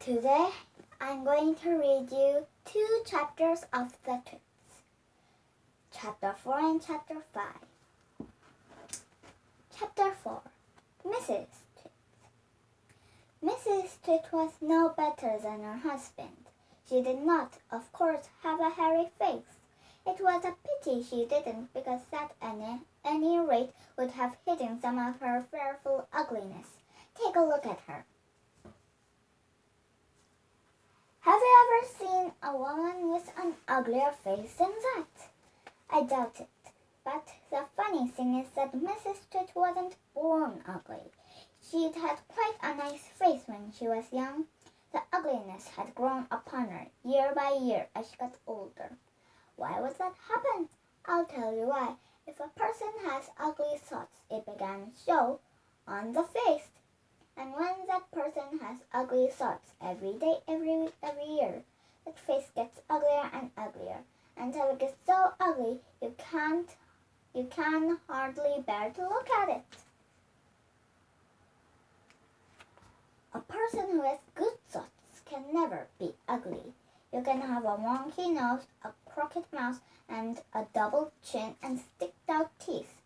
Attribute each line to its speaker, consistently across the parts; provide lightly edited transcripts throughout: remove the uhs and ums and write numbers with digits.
Speaker 1: Today, I'm going to read you 2 chapters of the twits. Chapter 4 and Chapter 5. Chapter 4. Mrs. Twit. Mrs. Twit was no better than her husband. She did not, of course, have a hairy face. It was a pity she didn't, because that at any rate would have hidden some of her fearful ugliness. Take a look at her. Have you ever seen a woman with an uglier face than that? I doubt it. But the funny thing is that Mrs. Twit wasn't born ugly. She'd had quite a nice face when she was young. The ugliness had grown upon her year by year as she got older. Why would that happen? I'll tell you why. If a person has ugly thoughts, it began to show on the face. And when that person has ugly thoughts every day, every week, every year, that face gets uglier and uglier, until it gets so ugly you can hardly bear to look at it. A person who has good thoughts can never be ugly. You can have a wonky nose, a crooked mouth, and a double chin and sticked-out teeth.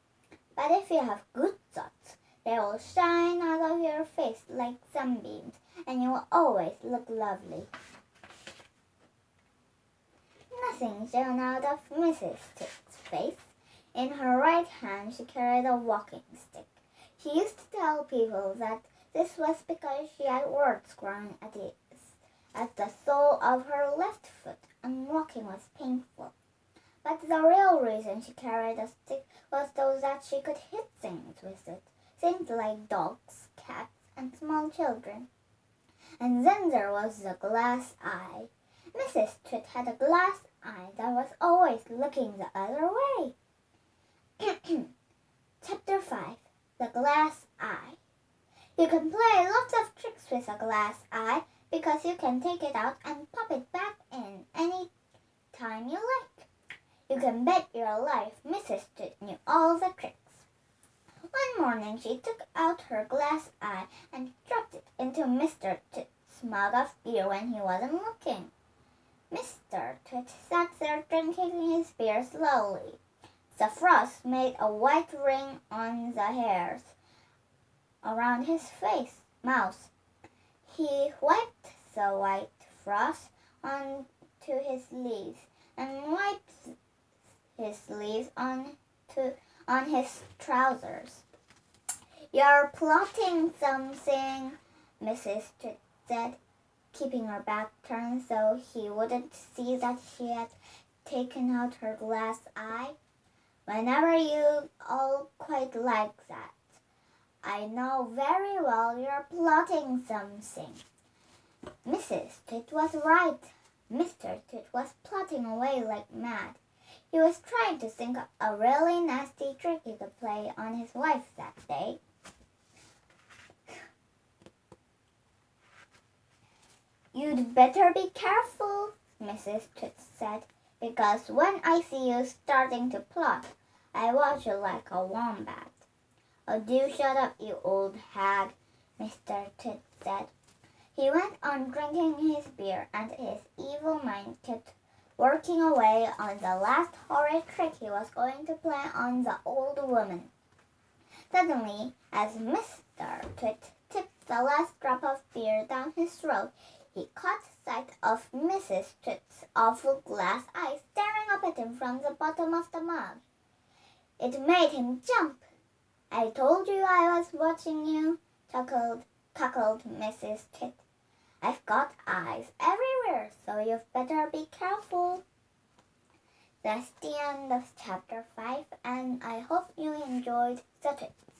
Speaker 1: But if you have good thoughts, they will shine out of your face like sunbeams, and you will always look lovely. Nothing shone out of Mrs. Twit's face. In her right hand she carried a walking stick. She used to tell people that this was because she had warts growing at the sole of her left foot, and walking was painful. But the real reason she carried a stick was so that she could hit things with it. Things like dogs, cats, and small children. And then there was the glass eye. Mrs. Twit had a glass eye that was always looking the other way. Chapter 5. The Glass Eye. You can play lots of tricks with a glass eye because you can take it out and pop it back in any time you like. You can bet your life Mrs. Twit knew all the tricks. One morning she took out her glass eye and dropped it into Mr. Twit's mug of beer when he wasn't looking. Mr. Twit sat there drinking his beer slowly. The frost made a white ring on the hairs around his mouth. He wiped the white frost onto his sleeves and wiped his sleeves on his trousers. "You're plotting something," Mrs. Twit said, keeping her back turned so he wouldn't see that she had taken out her glass eye. "Whenever you all quite like that. I know very well you're plotting something." Mrs. Twit was right. Mr. Twit was plotting away like mad. He was trying to think of a really nasty trick he could play on his wife that day. "You'd better be careful," Mrs. Twit said, "because when I see you starting to plot, I watch you like a wombat." "Oh, do shut up, you old hag," Mr. Twit said. He went on drinking his beer, and his evil mind kept working away on the last horrid trick he was going to play on the old woman. Suddenly, as Mr. Twit tipped the last drop of beer down his throat, he caught sight of Mrs. Twit's awful glass eye staring up at him from the bottom of the mug. It made him jump. "I told you I was watching you," cackled Mrs. Twit. "I've got eyes everywhere, so you've better be careful." That's the end of Chapter 5, and I hope you enjoyed the twits.